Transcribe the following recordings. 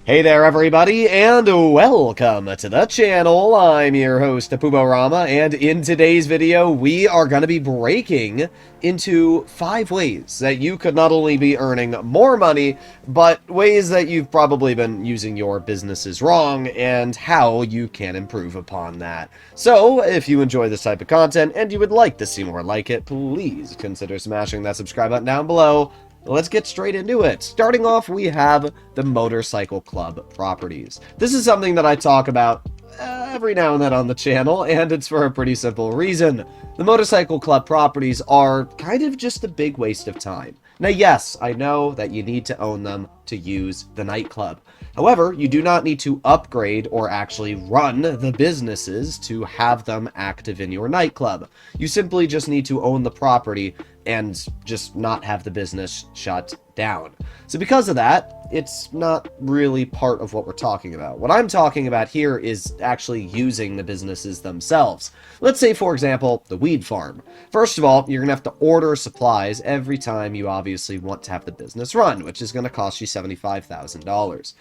Hey there everybody, and welcome to the channel. I'm your host, Apuborama, and in today's video, we are going to be breaking into 5 ways that you could not only be earning more money, but ways that you've probably been using your businesses wrong, and how you can improve upon that. So, if you enjoy this type of content, and you would like to see more like it, please consider smashing that subscribe button down below. Let's get straight into it. Starting off, we have the Motorcycle Club properties. This is something that I talk about every now and then on the channel, and it's for a pretty simple reason. The Motorcycle Club properties are kind of just a big waste of time. Now, yes, I know that you need to own them to use the nightclub. However, you do not need to upgrade or actually run the businesses to have them active in your nightclub. You simply just need to own the property and just not have the business shut down. So because of that, it's not really part of what we're talking about. What I'm talking about here is actually using the businesses themselves. Let's say, for example, the weed farm. First of all, you're going to have to order supplies every time you obviously want to have the business run, which is going to cost you $75,000.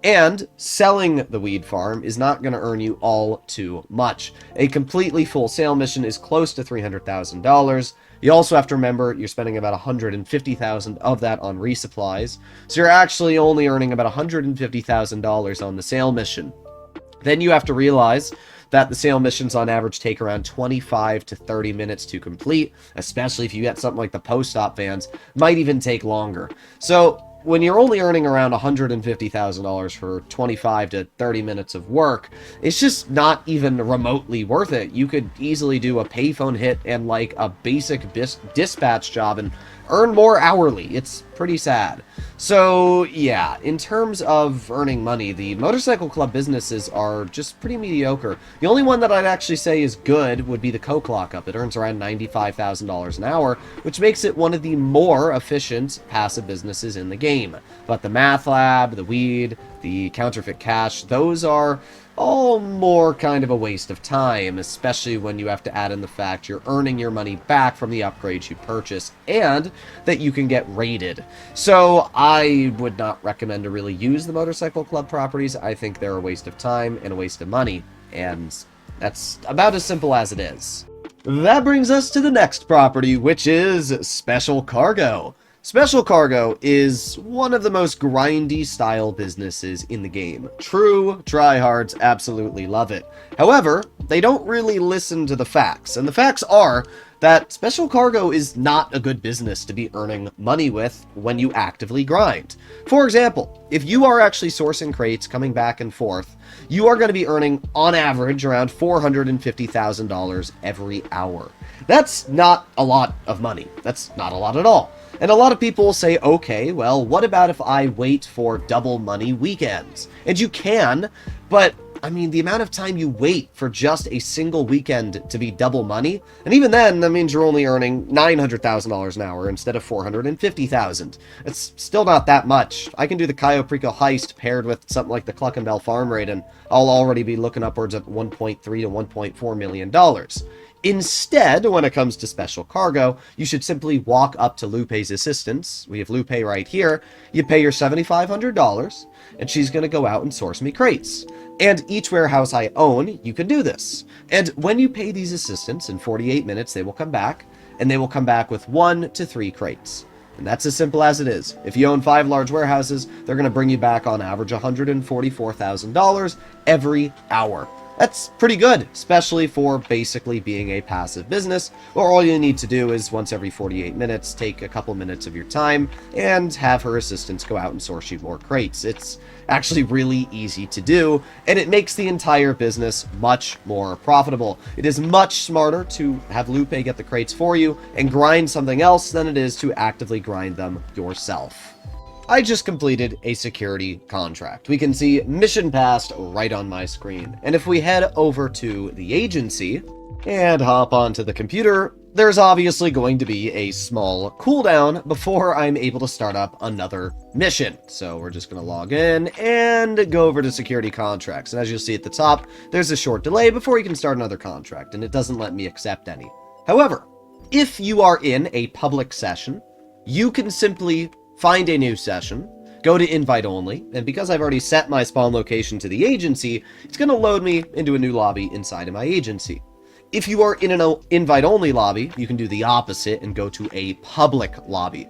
And selling the weed farm is not going to earn you all too much. A completely full sale mission is close to $300,000. You also have to remember you're spending about $150,000 of that on resupplies, so you're actually only earning about $150,000 on the sale mission. Then you have to realize that the sale missions on average take around 25 to 30 minutes to complete, especially if you get something like the post-op vans, might even take longer. So when you're only earning around $150,000 for 25 to 30 minutes of work, it's just not even remotely worth it. You could easily do a payphone hit and like a basic dispatch job and earn more hourly. It's pretty sad. So yeah, in terms of earning money, the Motorcycle Club businesses are just pretty mediocre. The only one that I'd actually say is good would be the Coke Lockup. It earns around $95,000 an hour, which makes it one of the more efficient passive businesses in the game. But the Math Lab, the weed, the counterfeit cash, those are all more kind of a waste of time, especially when you have to add in the fact you're earning your money back from the upgrades you purchase and that you can get raided. So I would not recommend to really use the Motorcycle Club properties. I think they're a waste of time and a waste of money, and that's about as simple as it is. That brings us to the next property, which is Special Cargo. Special Cargo is one of the most grindy style businesses in the game. True tryhards absolutely love it. However, they don't really listen to the facts, and the facts are that Special Cargo is not a good business to be earning money with when you actively grind. For example, if you are actually sourcing crates coming back and forth, you are going to be earning on average around $450,000 every hour. That's not a lot of money. That's not a lot at all. And a lot of people will say, okay, well, what about if I wait for double money weekends? And you can, but I mean, the amount of time you wait for just a single weekend to be double money, and even then, that means you're only earning $900,000 an hour instead of $450,000. It's still not that much. I can do the Cayo Perico heist paired with something like the Cluckenbell farm raid, and I'll already be looking upwards of $1.3 to $1.4 million. Instead, when it comes to Special Cargo, you should simply walk up to Lupe's assistants. We have Lupe right here. You pay your $7,500, and she's going to go out and source me crates. And each warehouse I own, you can do this. And when you pay these assistants, in 48 minutes, they will come back, and they will come back with 1 to 3 crates. And that's as simple as it is. If you own 5 large warehouses, they're going to bring you back on average $144,000 every hour. That's pretty good, especially for basically being a passive business, where all you need to do is once every 48 minutes, take a couple minutes of your time and have her assistants go out and source you more crates. It's actually really easy to do, and it makes the entire business much more profitable. It is much smarter to have Lupe get the crates for you and grind something else than it is to actively grind them yourself. I just completed a security contract. We can see mission passed right on my screen. And if we head over to the agency and hop onto the computer, there's obviously going to be a small cooldown before I'm able to start up another mission. So we're just going to log in and go over to security contracts. And as you'll see at the top, there's a short delay before you can start another contract, and it doesn't let me accept any. However, if you are in a public session, you can simply find a new session, go to invite only, and because I've already set my spawn location to the agency, it's going to load me into a new lobby inside of my agency. If you are in an invite-only lobby, you can do the opposite and go to a public lobby.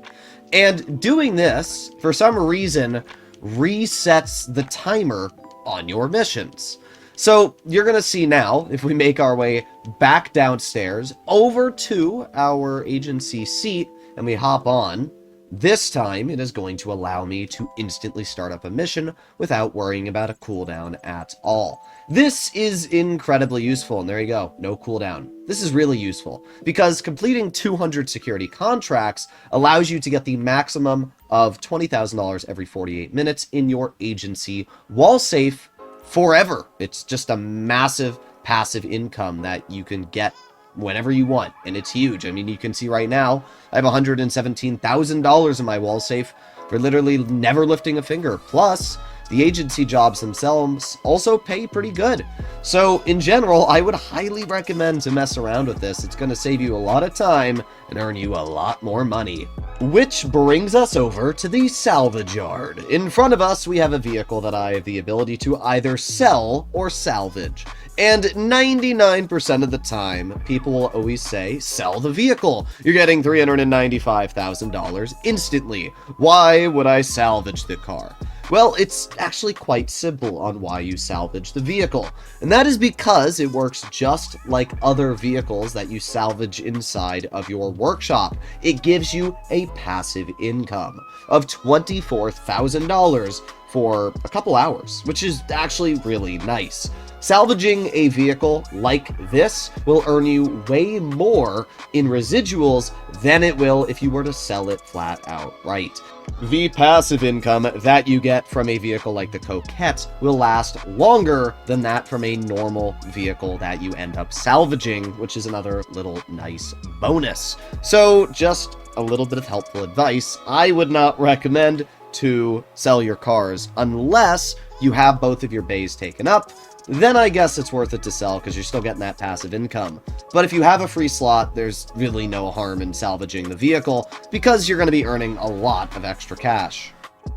And doing this, for some reason, resets the timer on your missions. So you're going to see now, if we make our way back downstairs over to our agency seat and we hop on, this time it is going to allow me to instantly start up a mission without worrying about a cooldown at all. This is incredibly useful, and there you go, no cooldown. This is really useful, because completing 200 security contracts allows you to get the maximum of $20,000 every 48 minutes in your agency, while safe forever. It's just a massive passive income that you can get whenever you want, and it's huge. I mean, you can see right now, I have $117,000 in my wall safe for literally never lifting a finger. Plus, the agency jobs themselves also pay pretty good. So, in general, I would highly recommend to mess around with this. It's going to save you a lot of time and earn you a lot more money. Which brings us over to the salvage yard. In front of us, we have a vehicle that I have the ability to either sell or salvage. And 99% of the time, people will always say, sell the vehicle. You're getting $395,000 instantly. Why would I salvage the car? Well, it's actually quite simple on why you salvage the vehicle. And that is because it works just like other vehicles that you salvage inside of your workshop. It gives you a passive income of $24,000 for a couple hours, which is actually really nice. Salvaging a vehicle like this will earn you way more in residuals than it will if you were to sell it flat outright. The passive income that you get from a vehicle like the Coquette will last longer than that from a normal vehicle that you end up salvaging, which is another little nice bonus. So just a little bit of helpful advice. I would not recommend to sell your cars unless you have both of your bays taken up. Then I guess it's worth it to sell because you're still getting that passive income. But if you have a free slot, there's really no harm in salvaging the vehicle because you're going to be earning a lot of extra cash.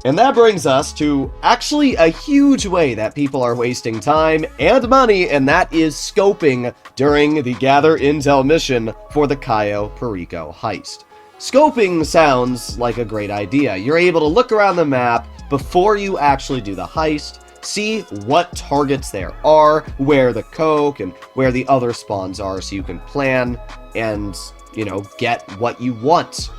And that brings us to actually a huge way that people are wasting time and money, and that is scoping during the Gather Intel mission for the Cayo Perico heist. Scoping sounds like a great idea. You're able to look around the map before you actually do the heist, see what targets there are, where the coke and where the other spawns are, so you can plan and, get what you want.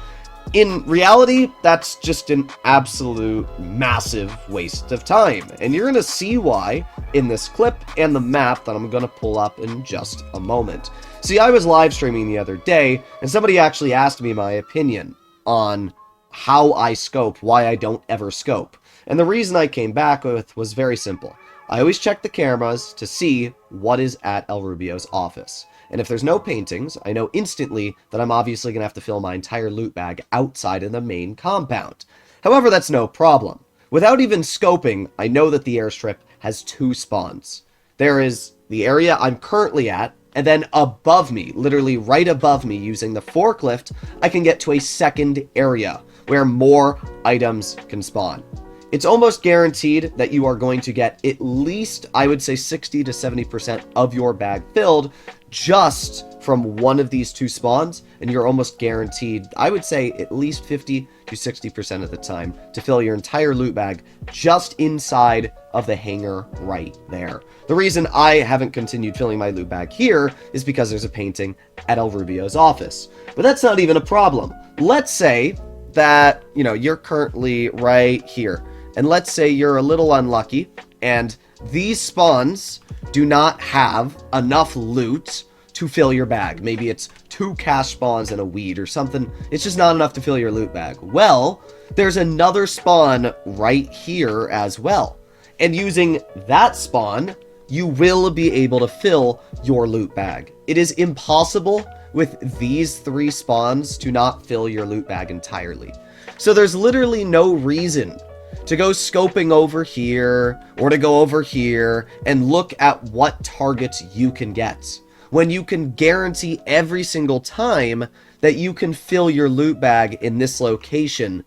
In reality, that's just an absolute massive waste of time, and you're going to see why in this clip and the map that I'm going to pull up in just a moment. See, I was live streaming the other day, and somebody actually asked me my opinion on how I scope, why I don't ever scope. And the reason I came back with was very simple. I always check the cameras to see what is at El Rubio's office. And if there's no paintings, I know instantly that I'm obviously going to have to fill my entire loot bag outside of the main compound. However, that's no problem. Without even scoping, I know that the airstrip has two spawns. There is the area I'm currently at, and then above me, literally right above me, using the forklift, I can get to a second area where more items can spawn. It's almost guaranteed that you are going to get at least, I would say, 60 to 70% of your bag filled just from one of these two spawns, and you're almost guaranteed, I would say, at least 50 to 60% of the time to fill your entire loot bag just inside of the hangar right there. The reason I haven't continued filling my loot bag here is because there's a painting at El Rubio's office. But that's not even a problem. Let's say that, you're currently right here. And let's say you're a little unlucky, and these spawns do not have enough loot to fill your bag. Maybe it's 2 cash spawns and a weed or something. It's just not enough to fill your loot bag. Well, there's another spawn right here as well. And using that spawn, you will be able to fill your loot bag. It is impossible with these 3 spawns to not fill your loot bag entirely. So there's literally no reason to go scoping over here or to go over here and look at what targets you can get when you can guarantee every single time that you can fill your loot bag in this location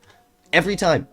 every time.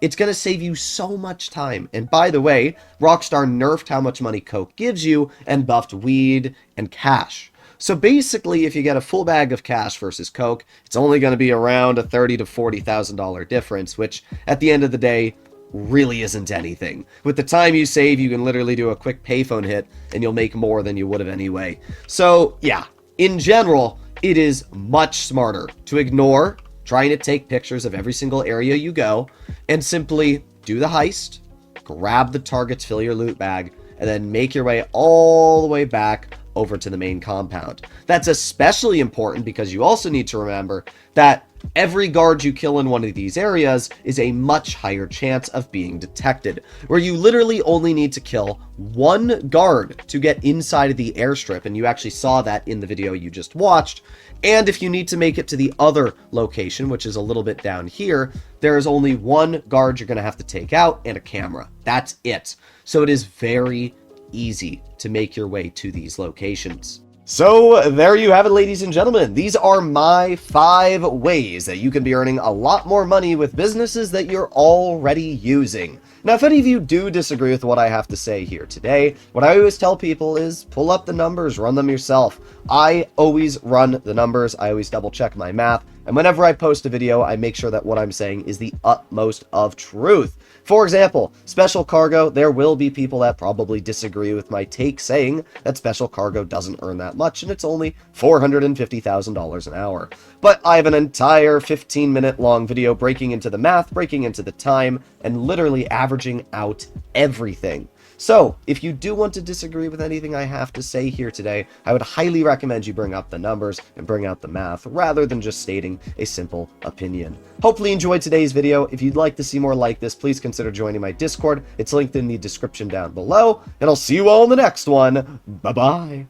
it's going to save you so much time. And by the way, Rockstar nerfed how much money coke gives you and buffed weed and cash. So basically, if you get a full bag of cash versus coke, it's only going to be around a $30,000 to $40,000 difference, which at the end of the day really isn't anything. With the time you save, you can literally do a quick payphone hit and you'll make more than you would have anyway. So yeah, in general, it is much smarter to ignore trying to take pictures of every single area you go and simply do the heist, grab the targets, fill your loot bag, and then make your way all the way back over to the main compound. That's especially important because you also need to remember that every guard you kill in one of these areas is a much higher chance of being detected, where you literally only need to kill one guard to get inside of the airstrip, and you actually saw that in the video you just watched. And if you need to make it to the other location, which is a little bit down here, there is only one guard you're going to have to take out and a camera. That's it. So it is very easy to make your way to these locations. So there you have it, ladies and gentlemen. These are my 5 ways that you can be earning a lot more money with businesses that you're already using. Now, if any of you do disagree with what I have to say here today, what I always tell people is pull up the numbers, run them yourself. I always run the numbers. I always double check my math. And whenever I post a video, I make sure that what I'm saying is the utmost of truth. For example, special cargo, there will be people that probably disagree with my take saying that special cargo doesn't earn that much and it's only $450,000 an hour. But I have an entire 15-minute long video breaking into the math, breaking into the time, and literally averaging out everything. So, if you do want to disagree with anything I have to say here today, I would highly recommend you bring up the numbers and bring out the math rather than just stating a simple opinion. Hopefully you enjoyed today's video. If you'd like to see more like this, please consider joining my Discord. It's linked in the description down below, and I'll see you all in the next one. Bye-bye.